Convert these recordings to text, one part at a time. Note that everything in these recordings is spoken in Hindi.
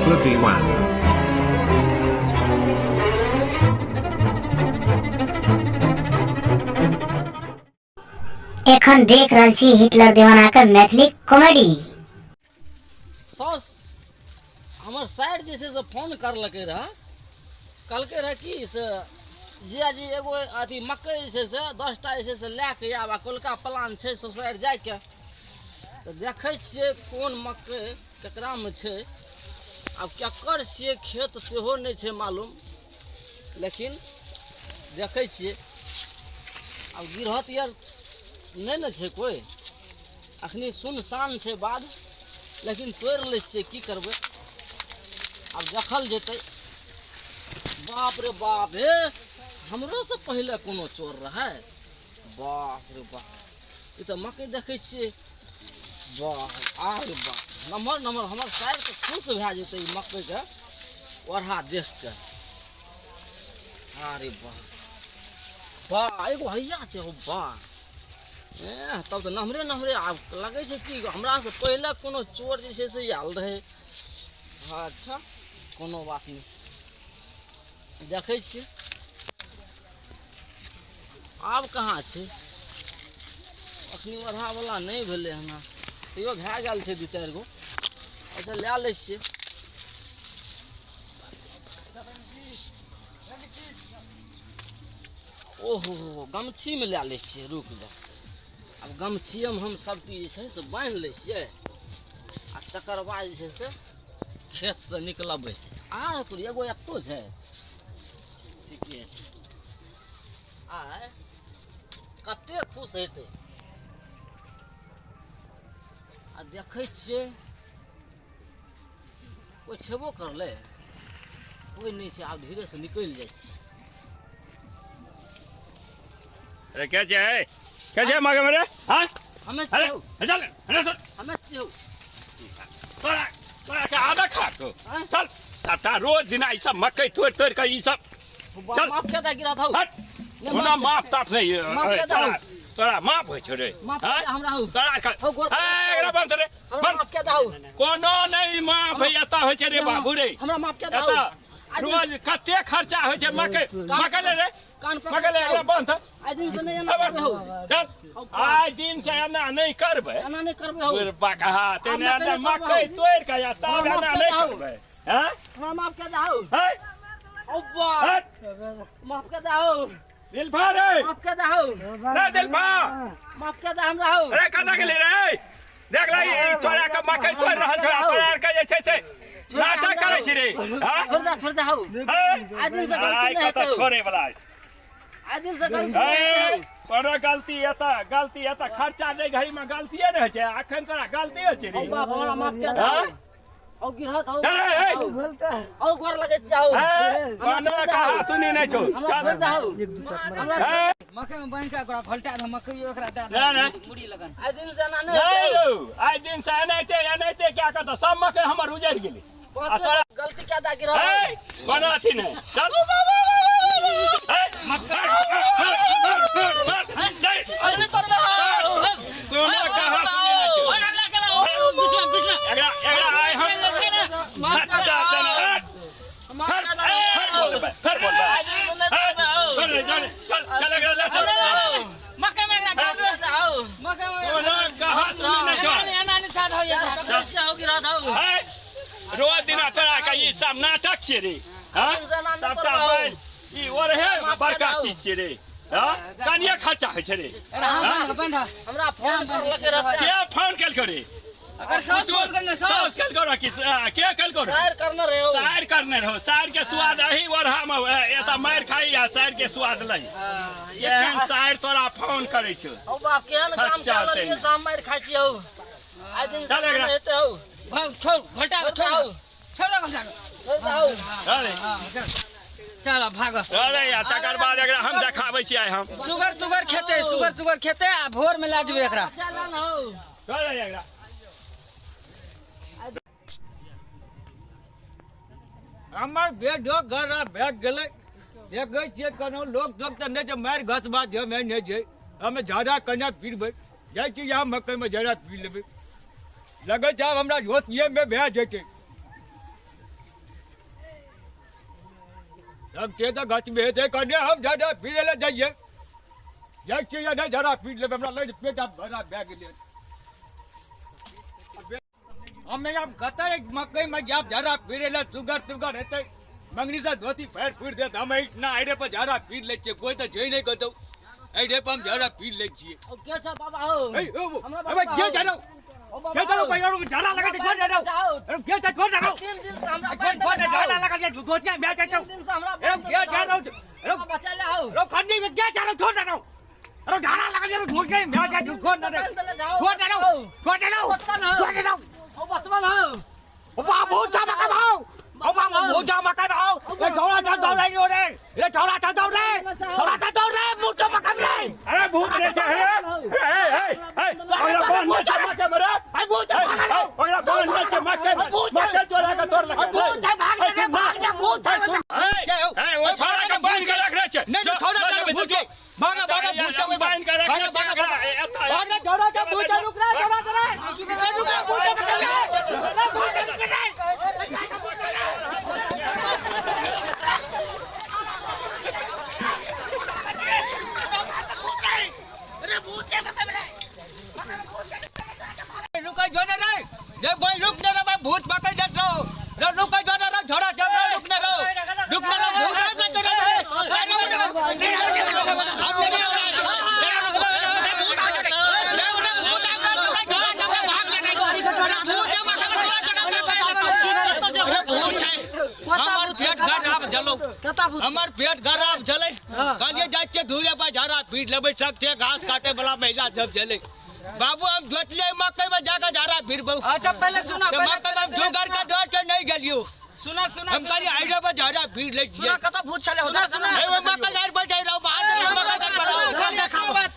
Hitler D1. एखन देख रहल छी हिटलर दीवाना के मैथिली कॉमेडी। सॉस हमर साइड जे से फोन करलकै रह, कहलकै रह कि से जियाजी एगो अथी मकई जे से 10टा जे से लैके आब कोलका प्लान छै सोसाइड जाके, तऽ देखै छियै कोन मकई ककरामे छै। आब केकर छियै खेत सेहो नहि छै मालूम, लेकिन देखै छियै आब गिरहत यार नहीं न छै कोई, अखनी सुनसान छै बाध, लेकिन तोड़ लै छियै की करबै, आब देखल जेतै। बाप रे बाप हे, हमरो से पहले कोनो चोर रहे, बाप रे बाप, ई तऽ मकई देखै छियै, वाह आरे बाप, नम्हर नम्हर हमर साइड के खुश भए जेतै ई मकई के ओढ़ा देख के। अरे वाह वाह, एगो हैया छै हो, वाह तब तऽ नम्हरे नम्हरे आब लगै छै कि हमरा से पहले कोनो चोर जे छै से आयल रहे। अच्छा कोनो बात नहीं, देखै छियै आब कहाँ छै, अखनी ओढ़ावला नहीं भेलै हन, तैयो भए गेल छै 2-4 गो। अच्छा लए लै छियै। ओहो गमछीमे लए लै छियै, रुक जा, आब गमछिएमे हम सबटी जे छै से बान्हि लै छियै, आ तकर बाद जे छै से खेतसँ निकलबै। आ तो एगो एत्तो छै, ठीके छै, आइ कतेक खुश हेतै। आ देखै छियै कोइ छेबो करलै, कोइ नहीं छै, आब धीरे से निकलि जाइ छै। अरे क्या है क्या है मागे मेरे, हाँ हमें अरे सेहो, चल अरे सर हमें सेहो, तोरा तोरा के आधा खा तो हाँ? चल सबटा रोज दिन ई सब मकई तोड़ तोड़ के ई सब चल माफ क्या था गिरा था, हट तोरा माफ ताप नहीं माफ क्या था? तोरा माफ होइ छ रे, माफ हाँ? क्या हमरा हो, तोरा का हो गोर, एकरा बंद रे हमरा बंद, माफ क्या था, कोनो नहीं माफ एता होइ छ रे बाबू रे, हमरा माफ क्या था, एता रोज कते खर्चा होइ छ मकई मकई ले रे कान मकई ले एकरा बंद आज दिन से नहीं एना करबे हो, चल आज दिन से एना नहीं करबे, एना नहीं करबे हो, फिर बकहा तेने हम नहीं मकई करबे तोड़ के या तब हम एना माफ नहीं कर करबे, हैं हमरा माफ क्या था, हैं ओब्बा हट माफ क्या था, दिलभा रे माफ क्या था, रे दिलभा माफ क्या था हमरा हो, अरे कदा के ले रे देख लै ई छोरा के मकई तोड़ रहल छ, तोरा के जे छै से नाटक करै छी रे, हां छोड़ दे हो, आज दिन से गलती नहीं कता है, छोरे वाला आज दिन से गलती नहीं है, कोनो गलती एता खर्चा दे घड़ी में गलतीए नहीं छै, अखन तोरा गलती छै रे, बाप हमरा माफ क्या था, औ गिरहत हो, औ गोर लगे चाहो, कोनो कहा सुनी नहीं छौ, हमरा छोड़ दे हो, हमरा मकई में बांध के ओकरा घोलटा दे, मकई ओकरा दे ना मुड़ी लगन। आज दिन से ना नहीं आज दिन से एनाइते क्या कहता सब मकई हमर उजड़ गेली, आ तोरा गलती क्या था गिरहत, कोनो अथी नहीं चल अरे करबे हो, कोनो कहा सुनी नहीं छौ, एकरा आइ हम माफ क्या था, माफ क्या था, फिर बोल बे आज दिन से नहीं करबे हो, चल एकरा ले चल मकई में लगा क्या था हो, मकई में कोनो कहा सुनी नहीं छौ, एना नहीं साथ हो जाता। कैसे हो गिरहत हो, रोज दिन तोरा के ई सब नाटक छियै रे, हां सबटा बैल ई ओरहे बड़का चीज छियै रे, हां कनिया खर्चा होइ छै रे, बंद हमरा फोन कर लगे रहते, के फोन केलको रे, अगर सास फोन करने सास केलको रे कि के केलको रे, शायर करना रहे हो, साइड करने रहो, साइड के स्वाद अही ओरहा में एता मार खाई या साइड के स्वाद लई, एहन साइड तोरा फोन करे छौ, ओ बाप केहन काम खर्चा चल तेने। लिए शाम में खाई छी हो, आज दिन से चल एकरा। नहीं हेते हो, भाग छोड़ घोलटा को छोड़ छोड़ घोलटा को छोड़ दे हो, अरे चल भाग। अरे यार तकर बाद एकरा हम देखाबै छी आइ हम सुगर खेते आ भोर में ला जेबे एकरा। चलन हो, अरे एकरा हमर बेडो घर भाग गेलै, देखै छियै कोनो लोग दोग तऽ नहि छै, मारि घस बात हम नहि छै, हमे झाड़ा कन्या पीबै, जाइ छी यहाँ मकइमे झाड़ा पी लेबै, लगै छै आब हमरा होशिएमे भए जेतै, अब ते तो गच में थे कने हम ज्यादा फिरे ले जाइए जय के या जरा पीट ले हमरा ले पेटा भरा बैग ले हमें अब गता एक मकई में जब जरा फिरे ले सुगर रहते मंगनी से धोती पैर पीट दे हम इतना आईडे पर जरा पीट ले छे कोई तो जई नहीं कहतो आईडे पर हम जरा पीट ले छे ओ के छ बाबा हो अबे के जानो के जानो भाई और जरा लगा दे छोड़ जानो अरे के छोड़ जानो 3 दिन से हमरा छोड़ जरा लगा दे धोतिया मैं जाता 3 दिन से हमरा अरे के जानो अरे बचा ले आओ रो खन्नी में के जानो छोड़ जानो अरे जरा लगा दे धोत के मैं जा छोड़ ना छोड़ जानो ओ बचवन हो ओ बाबू जा मका भाऊ ओ बाबू जा मका भाऊ ए छोरा जा दौड़े रे ये छोरा जा दौड़े मुझे मका रे अरे भूत रे से ए ओरा कौन ने से मके मरे भाई भूत ओरा कौन ने से मके चोरा का तोड़ लगा भूत भाग जा भूत ए वो छोरा का बांध के रख रे छे नहीं छोरा का भूत भागा भूत में बांध के रख रे भागा छोरा का भूत रुक रे भूत रुक जो ना रे ये भाई रुक ना रे भूत पकड़ देत रहो रुक जो ना रे छोरा छोरा रुक ना रे भूत हमार पेट खराब चले कालिए जाके धुए पर झारा पीट लेबे सकते घास काटे वाला महिला जब चले बाबू हम जोतले मकई में जाकर झारा फिर बहु अच्छा पहले सुना मकई में जुगाड़ का डर के नहीं गेलियो सुना हम काली आईडिया पर झारा फिर ले छिए कता भूत चले होता ए वो मकई यार पर जाई रहो बात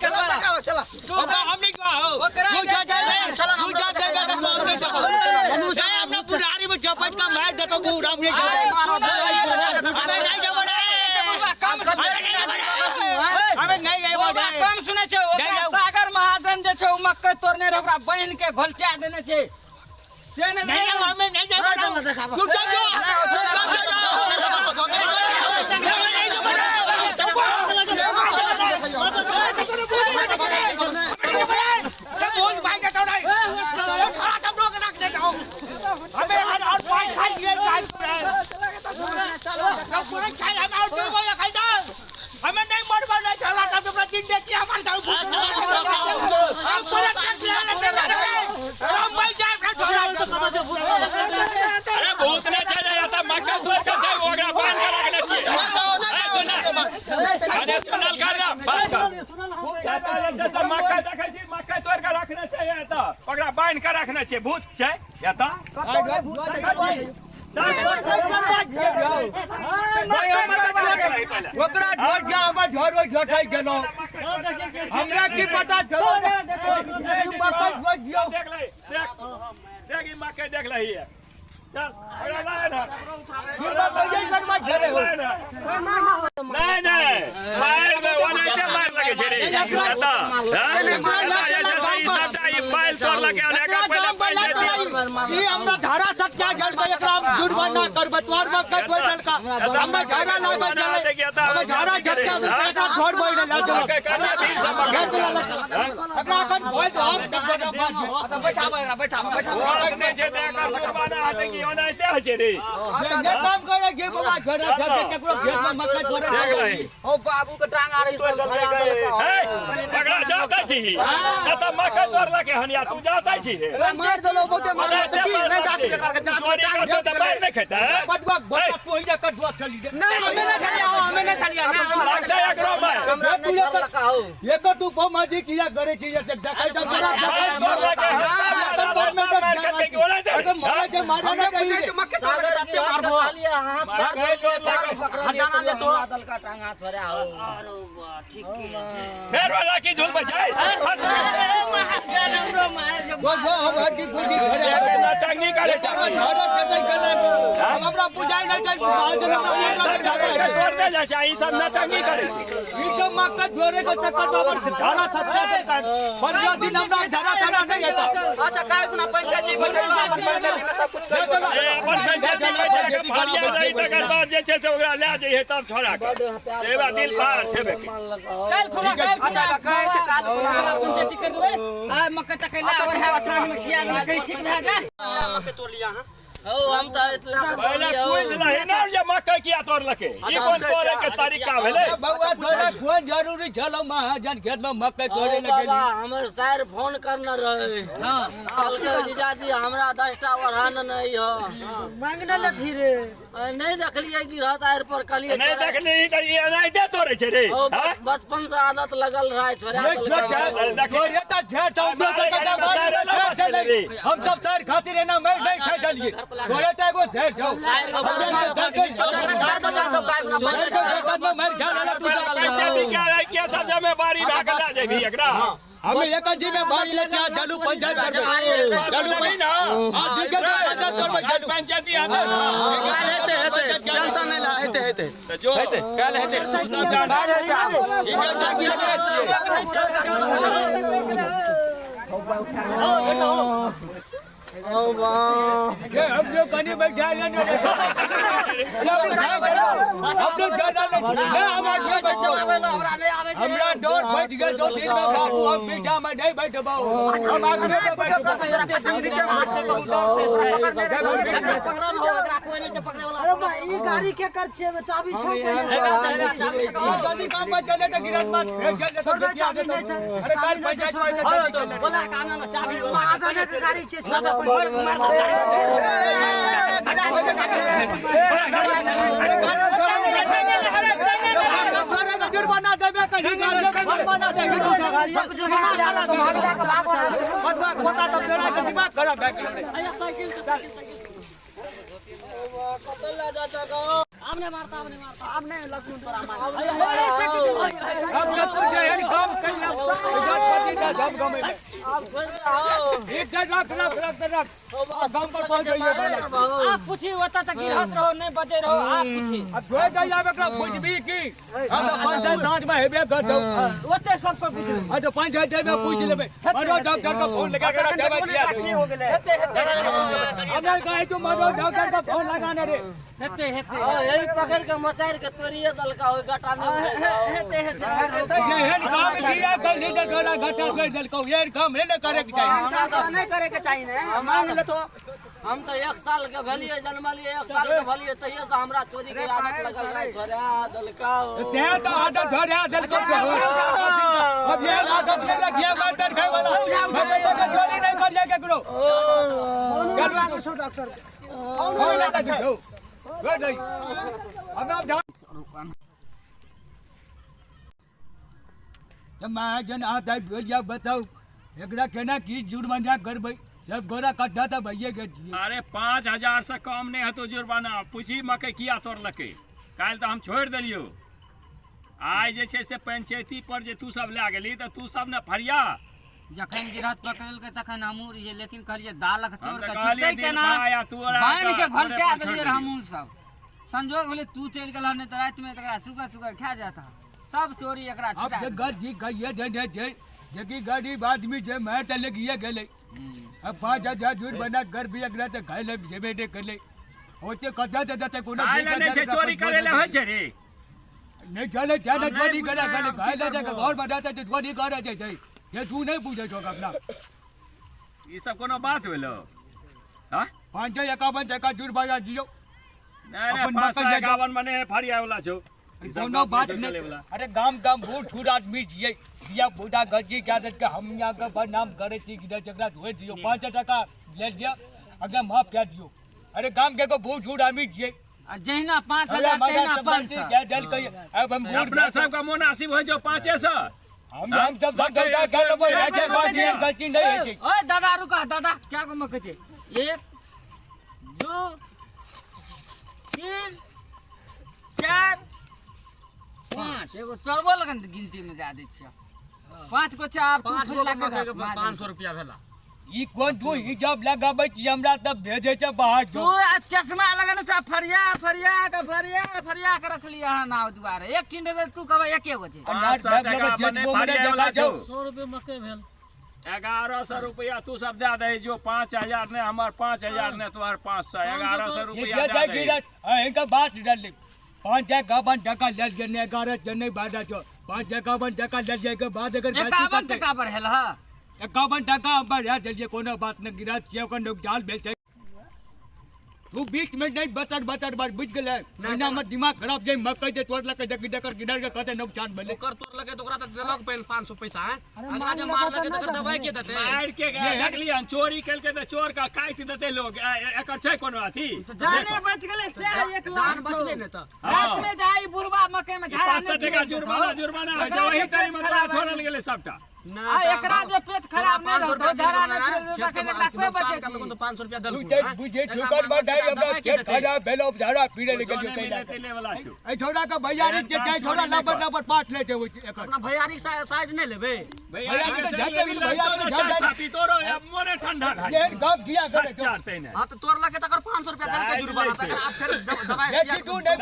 चला हमने कहा हो तू जा देगा तो हम नहीं सको मुझे अपना पुरानी में चपट का मार देता हूं राम ने हमें नहीं जाओ हमें नहीं गए कम सुने छे सागर महाजन जे छे मक्का तोड़ने रे ओकरा बहन के घोलचा देने छे से नहीं हमें नहीं जाओ तू हमें नहीं मर नहीं चला तब अपना दिन देखिए हमारे साथ हम पूरा अरे भूत ने चले जाता मक्का तोड़ के जाए ओगरा बांध के रखना चाहिए अरे सुनल कर जा बात कर जैसे मक्का देखै छी मक्का तोड़ के रखना चाहिए त ओगरा बांध के रखना चाहिए भूत छै या त ओकरा ढोट जा हमर ढोर झोटाई गेलो हमरा की पता चलो मक्का ढोट दियो देख ले देख ई मक्का देख लही है चल ओगरा लाए ना फिर बात ये कर मत झरे हो नहीं मार में वो नहीं ते मार लगे छे रे त ऐसे सही सबटा ई फाइल तोड़ लगे और एकर पहले पंचायती ई हमरा धारा सट्टा जल के एकरा जुर्माना करब तोर मक्का कोई जल का हमरा धारा लागल चले हम धारा झटका का घर बोल लागल कना भी सब एकरा कन बोल दो हम बैठा वो ने जे एकर जुर्माना हाथे की होना ते छे रे ये काम करे के बाबा घर झटके केकरो खेत में मक्का तोड़े देख ले ओ बाबू के टांग आ रही सो ए पकड़ा जाता छी न त मक्का तोड़ लगे हनिया तू जाता छी रे मार दलो बहुते मार तो की नहीं जात के करके जात चोरी करते त मार नहीं खाता पटवा बटा पहिने कटवा चली दे नहीं हमें नहीं चलिया लगता है एकरो मार तू ये तो तू बहुमाजी किया करे चीज से देखाई जा अगर मारा जे मारा ना कहीं मक्के सागर के मार दो लिया हाथ धर के पकड़ जाना ले तो बादल का टांग हाथ छोड़ा हो अरे वाह ठीक है फिर वाला की झूल बचाई वो हम हड्डी गुड्डी घरे टांगी करे झाड़ा चढ़ाई करे हम हमरा बुझाई नहीं चाहिए तोड़ दे जा चाहिए सब न टांगी करे ई तो मक्का झोरे के चक्कर बाबर झाड़ा छतरा देता पंजा दिन हमरा झाड़ा नहीं आता अच्छा काय गुना पंचायती बैठे पंचायती में सब कुछ कर अपन पंचायती बैठे धोती फरिया रही तकर बाद जे छै से ओकरा ले जइहे तब छोड़ा के सेवा दिल पार छेबे के काल खुला पंचायती कर देबै आ मक्का तक ला और है साँझ में खिया देबै कहीं ठीक भए जाए मक्का तोड़ लिया हां ओ हम त इतला पहले पूछ लही ना जे मक्का किया तोड़लके ई कोन तोड़े के तरीका भेलै बउआ तोरा कोन जरूरी छलो महाजन खेत में मक्का तोड़े लगे बाबा हमर सर फोन करना रहे हां कल के जीजाजी हमरा 10 टा ओढ़ान नहीं हो मांगने ल धीरे नहीं देखलिए गिरहत आर पर कलिए नहीं देखली त ई नहीं दे तोड़े छै रे बचपन से आदत लगल रहा छोरा तोरे त झे चौदह हम सब सर खातिर ना मैं नहीं खा चलिए तोरे त एगो झे जाओ पंचायती के सब जिम्मेवारी भाग ला जेबी एकरा हम एक जिम्मेवारी लेके चलू पंचायत कर चलू नहीं ना हां ठीक है पंचायत कर चलू पंचायती आते ना काल हेते टेंशन नहीं ला हेते तो जो काल हेते ई कैसा की लगे ओ बा ये हम लोग कहीं बैठा लेने हम लोग जाना नहीं हम आगे बैठो हमरा डोर बैठ गए 2 दिन में बाबू हम पीछा में नहीं बैठ पाओ हम आगे में बैठ ई गाड़ी के कर छे चाबी छोड़ जल्दी काम पर चले तो गिरत मत जल्दी चाबी नहीं छे अरे काल पंचायत में बोला काना ना चाबी महाजन के गाड़ी छे छोड़ जुर्माना देबे कहीं जुर्माना देबे बता तब जरा के दिमाग खराब है हमने मारता हमने लखनऊ तोरा मार हम लोग तुझे हर काम करना पति का जब गमे एक रख काम पर पहुंच जाइए आप पूछी होता तक गिरहत रहो नहीं बजे रहो आप पूछी अब जोड़ जाइए एकरा पूछबी की हम तो पंचायत साथ में हेबे कर दो ओते सब पर पूछो आ तो पंचायत में पूछ लेबे मनो डॉक्टर को फोन लगा के जवाब दिया हो गेले हेते हमने कहे तो मनो डॉक्टर को फोन लगाने रे हेते यही पकड़ के मचार के तोरिए दलका होय गटा में हेते ये काम किया कोई नहीं जरा घाटा कर दल को ये काम नहीं करे के चाहिए नहीं करे के चाहिए ना मान ले तो हम तो 1 साल के भलिए जन्म लिए 1 साल के भलिए तहिए से हमरा चोरी के आदत लगल रहे छोरा दलका ते तो आदत धरे दल को अब ये आदत ले रखिए मार खाए वाला मैं तो चोरी नहीं कर ले के करो चलो छोड़ डॉक्टर फोन लगा दो गए जाई अब आप जान जब महाजन आता भैया बताओ एकरा केना की जुर्माना करबै सब गोरा कट्ठा था भैया के अरे 5000 से कम नहीं है तो जुर्माना पूछी मकई किया तोड़लके काल तो हम छोड़ दिलियो आइ जे छै से पंचायती पर जे तू सब ले गेली तो तू सब ने फरिया जखन गिरहत पकड़ल के तखन हमू रहिए लेकिन कहलिए दालक चोर के कहलिए छुटै के ना आया तू बांध के घोलटा देलिए हमू सब संजोग होले तू चल गेल नहीं तो रात में तकरा सुगर खा जाता सब चोरी एकरा अब छुटा जगह जी कहिए जे जकी गरीब आदमी जे मैं त लगिए गेले अब 5000 जुर्माना बना कर भी एकरा त खाइ ले जेबे दे कर ले होते कदा देते कोनो नहीं छै चोरी करे ले होय छै रे नहीं चले ज्यादा चोरी करे खाइ ले जगह घर बनाते तो चोरी करे छै ये तू नहीं पूछे छो अपना ई सब कोनो बात भेलो हां 551 टका जुर्माना दियो नहीं 551 मने फरिया वाला छौ कोनो बात नहीं अरे गाम बूढ़ ठूर आदमी छिए दिया बूढ़ा गजी के आदत के हम यहाँ के बदनाम करे छी कि जगह धोए दियो 5 टका ले दिया अगर माफ कर दियो अरे गाम के को बूढ़ ठूर आदमी छिए जहिना 5000 तहिना 500 क्या जल कहिए अब हम बूढ़ अपना सब का मुनासिब हो जो 500 हम सब गलती कर लेबो ऐसे बात ये गलती नहीं है जी ओए दादा रुका दादा क्या को मके छे 1 2 3 4 5 एगो चरबो लगन गिनती में गा दै छियै 5 को चार 500 रुपया भेला ई कोन तू हिजाब लगाबै छी हमरा तब भेजे छ बाहर तू चश्मा लगन छ फरिया के रखली हन नाव दुआरे एक किंडे तू कहबे एके गो छै 500 टका मने फरिया वाला छौ 100 रुपया मकई भेल 1100 रुपया तू सब दे दे जो 5000 ने हमार 5000 ने तुम्हार 500 1100 रुपया दे दे इनका बात डाल ले 5 टका ले जने 11 जने बादा छो 5 टका ले जाए के बाद अगर 51 टका पर है ला 51 टका पर यार जल्दी कोनो बात न गिरा के को डाल बेच तू 20 मिनट नहीं बटर बार बुझ गेले महीना में दिमाग खराब जाई मकई दे तोड़ लके डकी डकर गिडर के कहते नुकसान भले ओकर तोड़ लगे तो ओकरा त देलक पहले 500 पैसा है आज मार लगे तो दवाई के देते मार के देखलिए चोरी कल के तो चोर का काट देते लोग एकर छै कोनो अथी जाने बच गेले से 1 लाख जान बचले ने त रात में जाई बुढ़वा मकई में झाड़ा 500 टका जुर्माना है जो वही तरी मतलब छोड़ल गेले सबटा आ एकरा जे पेट खराब नहीं रहतो झाड़ा नहीं रखे लाखवे बचे तो 500 रुपया दल तू बुझे ठोकर बढ़ाई हमरा खेत खराब भेलो झाड़ा पीड़े लगे जो मिले ले वाला छु ए छोड़ा का भैयारी जे जाय छोड़ा लबर पाट लेते हो एकर अपना भैयारी साइड नहीं लेबे भैया के सही भैया पी तोरो मोरे ठंडा खा ये गप किया करे चारते ने हां तो तोड़ लगे तकर 500 रुपया दल के जुर्माना तकर आप फिर दवाई ये तू नहीं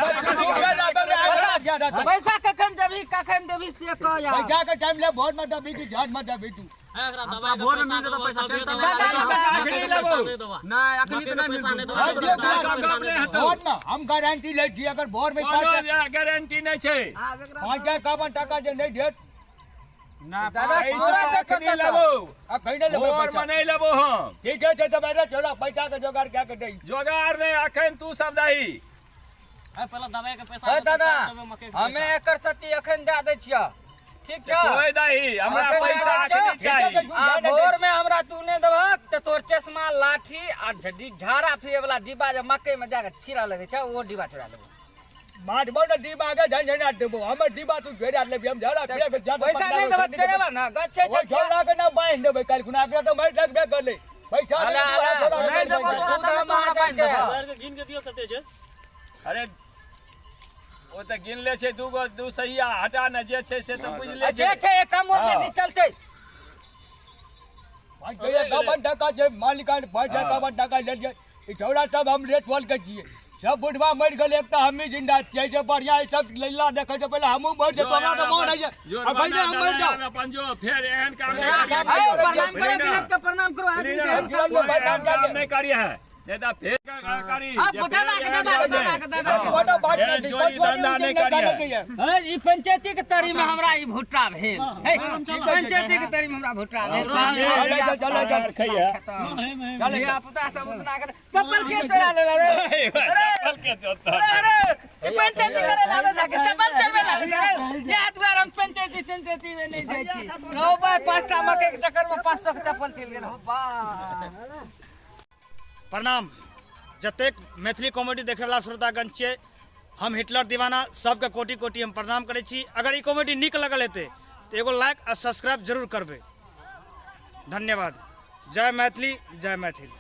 पैसा कखन देबी से कह यार पैसा के टाइम ले बहुत मत दबी की जान मत दबी तू एकरा भोर में मिल जता पैसा टेंशन अखनी लेबो ना अखनी तो नहीं पैसा नहीं बहुत ना हम गारंटी ले दी अगर भोर में कोनो गारंटी नहीं छै 51 टका जे नहीं देत ना दादा पैसा अखनी लेबो आ कहिने लेबो और मनै लेबो हम ठीक है तो मेरा छोड़ा पैसा के जोगाड़ क्या कर दई जोगाड़ नहीं अखन तू सब दही पहले दवाई के पैसा दादा हमें एकर सती अखन दे दै छियै ठीक छै कोई दही हमरा पैसा अखनी चाहिए आ भोर में हमरा तू ने देबक त तोर चश्मा लाठी आ झाड़ा फिरे वाला डिब्बा जे मकई में जाके खीरा लगे छै वो डिब्बा चुरा लेबो मारबो न डिब्बा आगे झंझना देबो हमर डिब्बा तू झेड़ा लेबी हम झड़ा फिर के जात पैसा नहीं देबक चलेबा ना गच्छे ओ छोड़ा के ना बांध देबे काल खुना के तो मर लगबे करले पैसा नहीं देबो तोरा तोरा बांध देबो गिन के दियो कते छै अरे ओ त गिन ले छै दू सहिया हटा न जे छै से त बुझ ले जे छै एक कम बेसी चलते भाई ये 51 टका जे मालिकान 51 टका ले जे ई छोड़ा सब हम रेट बोल के जिए सब बुढ़वा मर गेल एक त हमी जिंदा छियै जे बढ़िया ई सब लैला देखे तो पहले हमहू मर जे तोरा त मोन है अब पहले हम मर जा अपन जो फिर एहन काम नहीं करिए प्रणाम करो प्रणाम करो आदमी से काम नहीं करिए है नहीं तो फिर करी अब दादा कोनो बात ये नहीं चोरी धंधा नहीं करिए ई पंचायती के तरी में हमरा ई भुट्टा भेल हे ई पंचायती के तरी में हमरा भुट्टा भेल चल ये पता सब सुना के चप्पल के चोरा ले रे चप्पल के चोता अरे ई पंचायती करे लावे जाके चप्पल चलबे लागे ये द्वार हम पंचायती में नहीं जाई छी नो बार 5टा मकई के चक्कर में 500 के चप्पल चल गेल हो बा प्रणाम जतेक मैथिली कॉमेडी देखे वाला श्रोतागण छै हम हिटलर दीवाना सबके कोटि कोटि हम प्रणाम करै छी अगर ई कॉमेडी नीक लगल हेतै तो एगो लाइक आ सब्सक्राइब जरूर करबै धन्यवाद जय मैथिली जय मैथिल।